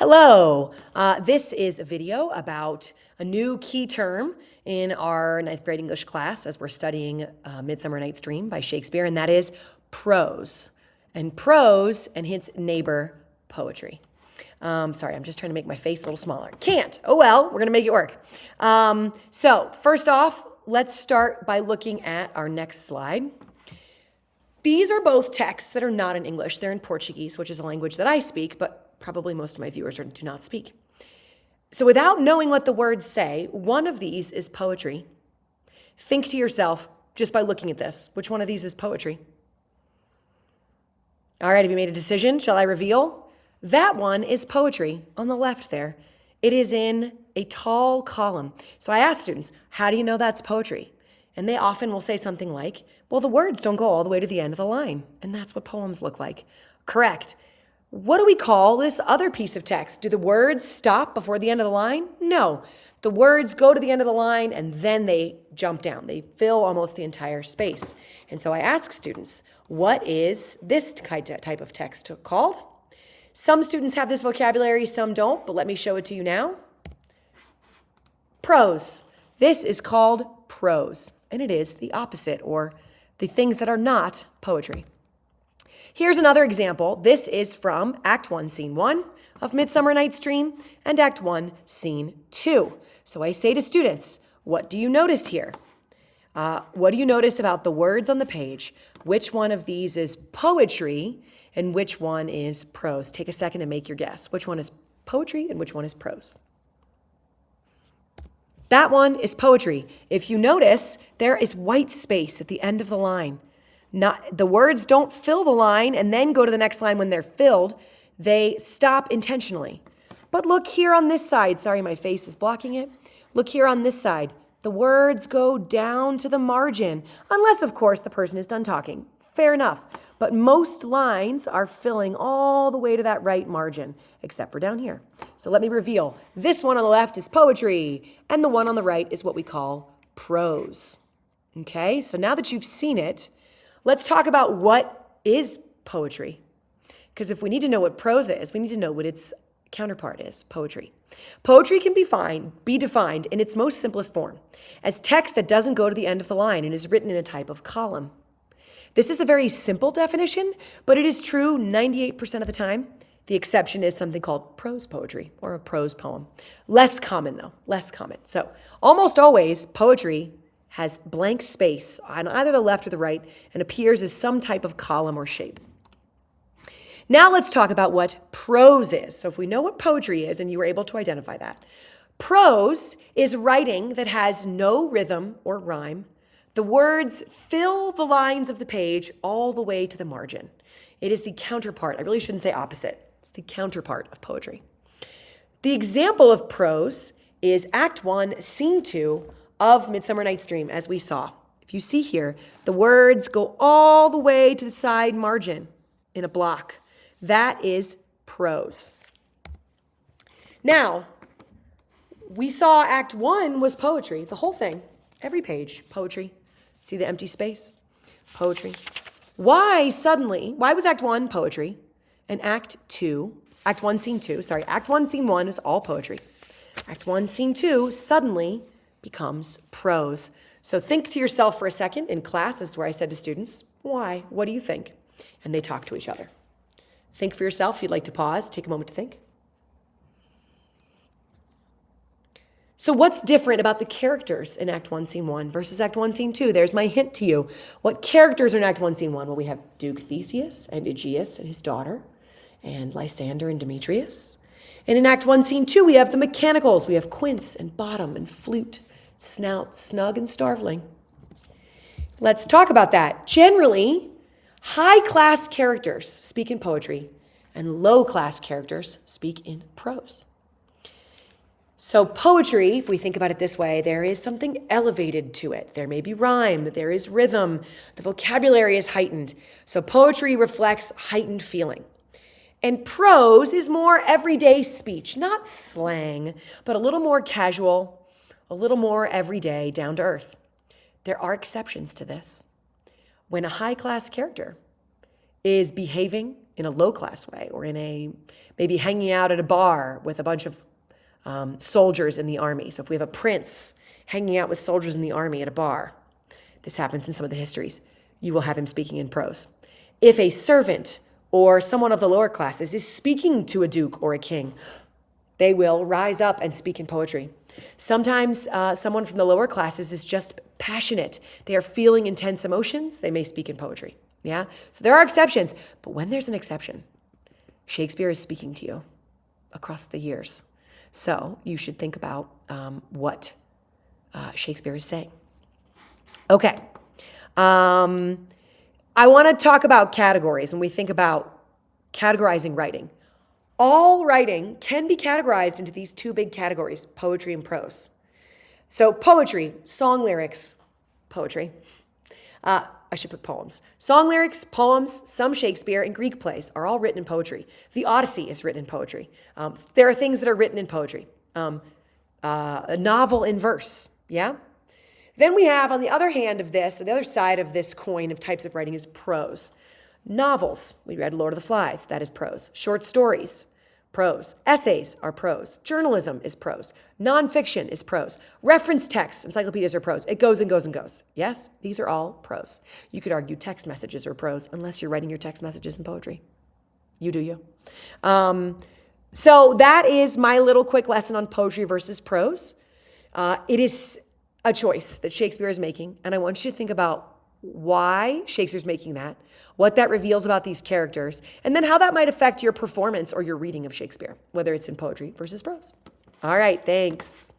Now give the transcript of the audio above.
Hello, this is a video about a new key term in our ninth grade English class as we're studying Midsummer Night's Dream by Shakespeare, and that is prose. And prose and its neighbor, poetry. Sorry, I'm just trying to make my face a little smaller. Can't. Oh well, we're going to make it work. So first off, let's start by looking at our next slide. These are both texts that are not in English. They're in Portuguese, which is a language that I speak, but probably most of my viewers do not speak. So without knowing what the words say, one of these is poetry. Think to yourself, just by looking at this, which one of these is poetry? All right, have you made a decision? Shall I reveal? That one is poetry on the left there. It is in a tall column. So I ask students, how do you know that's poetry? And they often will say something like, well, the words don't go all the way to the end of the line. And that's what poems look like. Correct. What do we call this other piece of text? Do the words stop before the end of the line? No. The words go to the end of the line and then they jump down. They fill almost the entire space. And so I ask students, what is this type of text called? Some students have this vocabulary, some don't, but let me show it to you now. Prose. This is called prose, and it is the opposite, or the things that are not poetry. Here's another example. This is from Act 1, Scene 1 of Midsummer Night's Dream and Act 1, Scene 2. So I say to students, what do you notice here? What do you notice about the words on the page? Which one of these is poetry and which one is prose? Take a second to make your guess. Which one is poetry and which one is prose? That one is poetry. If you notice, there is white space at the end of the line. The words don't fill the line and then go to the next line when they're filled. They stop intentionally. But look here on this side. Sorry, my face is blocking it. Look here on this side. The words go down to the margin, unless, of course, the person is done talking. Fair enough. But most lines are filling all the way to that right margin, except for down here. So let me reveal. This one on the left is poetry, and the one on the right is what we call prose. Okay, so now that you've seen it, let's talk about what is poetry. Because if we need to know what prose is, we need to know what its counterpart is, poetry. Poetry can be defined in its most simplest form as text that doesn't go to the end of the line and is written in a type of column. This is a very simple definition, but it is true 98% of the time. The exception is something called prose poetry or a prose poem. Less common though, less common. So almost always poetry has blank space on either the left or the right and appears as some type of column or shape. Now let's talk about what prose is. So if we know what poetry is and you were able to identify that, prose is writing that has no rhythm or rhyme. The words fill the lines of the page all the way to the margin. It is the counterpart. I really shouldn't say opposite. It's the counterpart of poetry. The example of prose is Act 1, Scene 2 of Midsummer Night's Dream, as we saw. If you see here, the words go all the way to the side margin in a block. That is prose. Now, we saw Act 1 was poetry, the whole thing, every page, poetry. See the empty space? Poetry. Why was Act 1 poetry and Act 1, Scene 2, Act 1, Scene 1 is all poetry. Act 1, Scene 2 suddenly becomes prose. So think to yourself for a second. In class, this is where I said to students, why? What do you think? And they talk to each other. Think for yourself. If you'd like to pause, take a moment to think. So what's different about the characters in Act 1, Scene 1 versus Act 1, Scene 2? There's my hint to you. What characters are in Act 1, Scene 1? Well, we have Duke Theseus and Aegeus and his daughter, and Lysander and Demetrius. And in Act 1, Scene 2, we have the mechanicals. We have Quince and Bottom and Flute, Snout, Snug, and Starveling. Let's talk about that. Generally, high-class characters speak in poetry, and low-class characters speak in prose. So poetry, if we think about it this way, there is something elevated to it. There may be rhyme, there is rhythm, the vocabulary is heightened. So poetry reflects heightened feeling. And prose is more everyday speech, not slang, but a little more casual, a little more everyday, down to earth. There are exceptions to this. When a high-class character is behaving in a low-class way, or in maybe hanging out at a bar with a bunch of soldiers in the army. So if we have a prince hanging out with soldiers in the army at a bar, this happens in some of the histories, you will have him speaking in prose. If a servant or someone of the lower classes is speaking to a duke or a king, they will rise up and speak in poetry. Sometimes someone from the lower classes is just passionate. They are feeling intense emotions. They may speak in poetry. Yeah. So there are exceptions, but when there's an exception, Shakespeare is speaking to you across the years. So you should think about what Shakespeare is saying. Okay. I want to talk about categories when we think about categorizing writing. All writing can be categorized into these two big categories, poetry and prose. So poetry, song lyrics, poetry. I should put poems. Song lyrics, poems, some Shakespeare, and Greek plays are all written in poetry. The Odyssey is written in poetry. There are things that are written in poetry. A novel in verse, yeah? Then we have, on the other hand of this, on the other side of this coin of types of writing is prose. Novels, we read Lord of the Flies, that is prose. Short stories, prose. Essays are prose. Journalism is prose. Nonfiction is prose. Reference texts, encyclopedias are prose. It goes and goes and goes. Yes, these are all prose. You could argue text messages are prose unless you're writing your text messages in poetry. You do you. So that is my little quick lesson on poetry versus prose. It is a choice that Shakespeare is making, and I want you to think about why Shakespeare's making that, what that reveals about these characters, and then how that might affect your performance or your reading of Shakespeare, whether it's in poetry versus prose. All right, thanks.